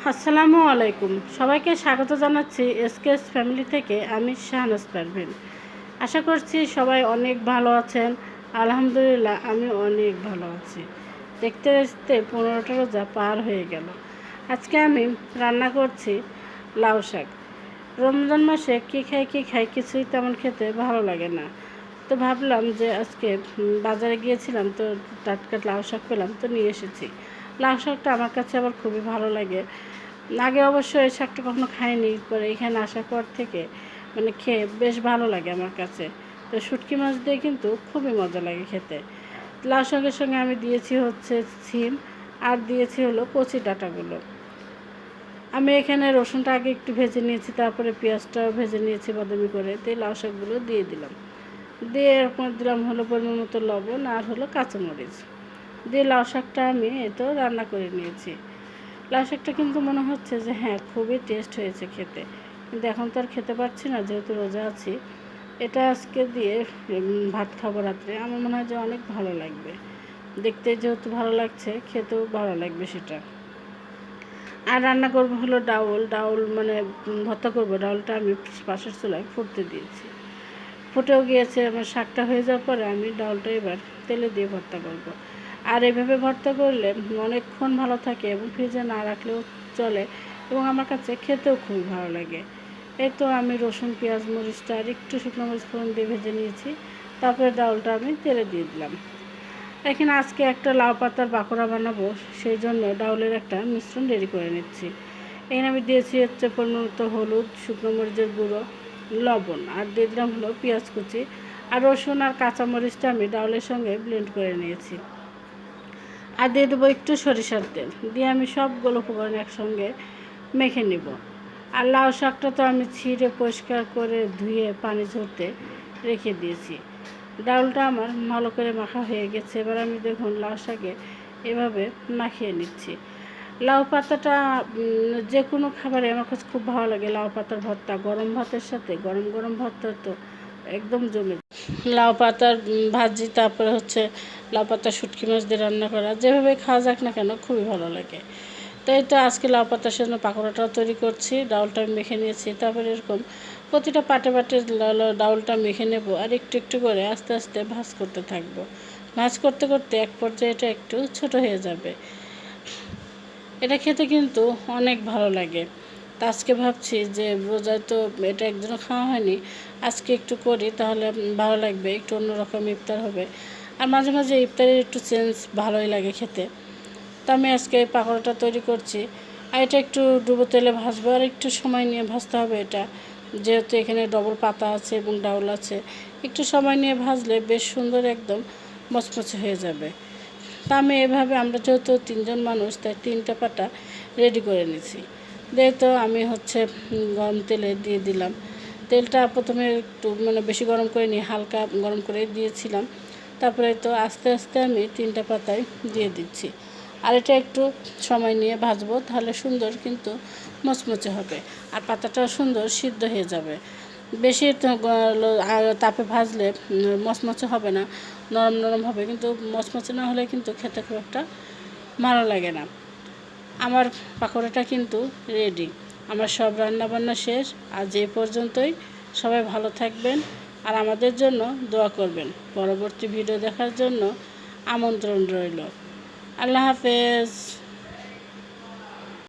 আসসালামু আলাইকুম, সবাইকে স্বাগত জানাচ্ছি এসকেএস ফ্যামিলি থেকে। আমি শাহনাজ পারভীন। আশা করছি সবাই অনেক ভালো আছেন। আলহামদুলিল্লাহ আমি অনেক ভালো আছি। দেখতে দেখতে 15টা রোজা পার হয়ে গেল। আজকে আমি রান্না করছি লাউ শাক। রমজান মাসে কী খাই কিছুই তেমন খেতে ভালো লাগে না। তো ভাবলাম যে আজকে বাজারে গিয়েছিলাম, তো টাটকা লাউ শাক পেলাম, তো নিয়ে এসেছি। লাউ শাকটা আমার কাছে আবার খুবই ভালো লাগে। আগে অবশ্য এই শাকটা কখনো খাইনি, পরে এখানে আসার পর থেকে খেয়ে বেশ ভালো লাগে আমার কাছে। তো শুটকি মাছ দিয়ে কিন্তু খুবই মজা লাগে খেতে। লাউ শাকের সঙ্গে আমি দিয়েছি হচ্ছে সিম, আর দিয়েছি হলো কচি ডাঁটাগুলো। আমি এখানে রসুনটা আগে একটু ভেজে নিয়েছি, তারপরে পেঁয়াজটাও ভেজে নিয়েছি বাদামি করে। তো লাউ শাকগুলো দিয়ে দিলাম, দিয়ে এরকম দিলাম হলো পরিমাণ মতো লবণ আর হলো কাঁচামরিচ দিয়ে লাউ শাকটা আমি তো রান্না করে নিয়েছি। লাউ শাকটা কিন্তু মনে হচ্ছে যে হ্যাঁ খুবই টেস্ট হয়েছে খেতে, কিন্তু এখন তো আর খেতে পারছি না যেহেতু রোজা আছি। এটা আজকে দিয়ে ভাত খাবো রাত্রে। আমার মনে হয় যে অনেক ভালো লাগবে, দেখতে যেহেতু ভালো লাগছে খেতেও ভালো লাগবে সেটা। আর রান্না করবো হলো ডাউল ভর্তা করবো। ডাউলটা আমি পাশের চুলায় ফুটতে দিয়েছি, ফুটেও গিয়েছে। আমার শাকটা হয়ে যাওয়ার পরে আমি ডাউলটা এবার তেলে দিয়ে ভর্তা করব। আর এভাবে ভর্তা করলে অনেকক্ষণ ভালো থাকে এবং ফ্রিজে না রাখলেও চলে, এবং আমার কাছে খেতেও খুবই ভালো লাগে। এই তো আমি রসুন পেঁয়াজ মরিচটা আর একটু শুকনো মরিচ ফোড়ন দিয়ে ভেজে নিয়েছি, তারপরে ডাউলটা আমি তেলে দিয়ে দিলাম। এখানে আজকে একটা লাউ পাতার বাকড়া বানাবো, সেই জন্য ডাউলের একটা মিশ্রণ রেডি করে নিচ্ছি। এখানে আমি দিয়েছি হচ্ছে পরিমাণ মতো হলুদ, শুকনো মরিচের গুঁড়ো, লবণ, আর দিয়ে দিলাম হলো পেঁয়াজ কুচি, আর রসুন আর কাঁচামরিচটা আমি ডাউলের সঙ্গে ব্লেন্ড করে নিয়েছি। আর দিয়ে দেবো একটু সরিষার তেল, দিয়ে আমি সবগুলো উপকরণ একসঙ্গে মেখে নিব। আর লাউ শাকটা তো আমি ছিঁড়ে পরিষ্কার করে ধুয়ে পানি ঝরতে রেখে দিয়েছি। ডাউলটা আমার ভালো করে মাখা হয়ে গেছে। এবার আমি দেখুন লাউ শাকে এভাবে মাখিয়ে নিচ্ছি। লাউ পাতাটা যে কোনো খাবারে আমার কাছে খুব ভালো লাগে। লাউ পাতার ভর্তা গরম ভাতের সাথে, গরম গরম ভর্তা তো একদম জমে। লাউ পাতার ভাজি, তারপরে হচ্ছে লাউ পাতা শুটকি মাছ দিয়ে রান্না করা, যেভাবে খাওয়া যাক না কেন খুবই ভালো লাগে। তো এটা আজকে লাউ পাতার জন্য পাকোড়াটাও তৈরি করছি। ডাউলটা আমি মেখে নিয়েছি, তারপরে এরকম প্রতিটা পাটে পাটে ডাউলটা মেখে নেব, আর একটু একটু করে আস্তে আস্তে ভাজ করতে থাকবো। ভাজ করতে করতে এক পর্যায়ে এটা একটু ছোট হয়ে যাবে। এটা খেতে কিন্তু অনেক ভালো লাগে। তা আজকে ভাবছি যে রোজায় তো এটা একদিনও খাওয়া হয়নি, আজকে একটু করি তাহলে ভালো লাগবে, একটু অন্যরকম ইফতার হবে। আর মাঝে মাঝে ইফতারের একটু চেঞ্জ ভালোই লাগে খেতে। তো আমি আজকে এই পাকোড়াটা তৈরি করছি, আর এটা একটু ডুবো তেলে ভাজবো, আর একটু সময় নিয়ে ভাজতে হবে এটা, যেহেতু এখানে ডবল পাতা আছে এবং ডাউল আছে। একটু সময় নিয়ে ভাজলে বেশ সুন্দর একদম মচমচে হয়ে যাবে। তা আমি এভাবে, আমরা যেহেতু 3জন মানুষ, তাই 3টা পাতা রেডি করে নিয়েছি। যেহেতু আমি হচ্ছে গরম তেলে দিয়ে দিলাম। তেলটা প্রথমে একটু বেশি গরম করে নিয়ে হালকা গরম করে দিয়েছিলাম। তারপরে তো আস্তে আস্তে আমি 3টা পাতায় দিয়ে দিচ্ছি। আর এটা একটু সময় নিয়ে ভাজবো, তাহলে সুন্দর কিন্তু মচমচে হবে, আর পাতাটাও সুন্দর সিদ্ধ হয়ে যাবে। বেশি তাপে ভাজলে মচমচে হবে না, নরম নরম হবে, কিন্তু মচমচে না হলে কিন্তু খেতে খুব একটা ভালো লাগে না। আমার পাকোড়াটা কিন্তু রেডি। আমার সব রান্নাবান্না শেষ। আজ এই পর্যন্তই। সবাই ভালো থাকবেন আর আমাদের জন্য দোয়া করবেন। পরবর্তী ভিডিও দেখার জন্য আমন্ত্রণ রইল। আল্লাহ হাফেজ।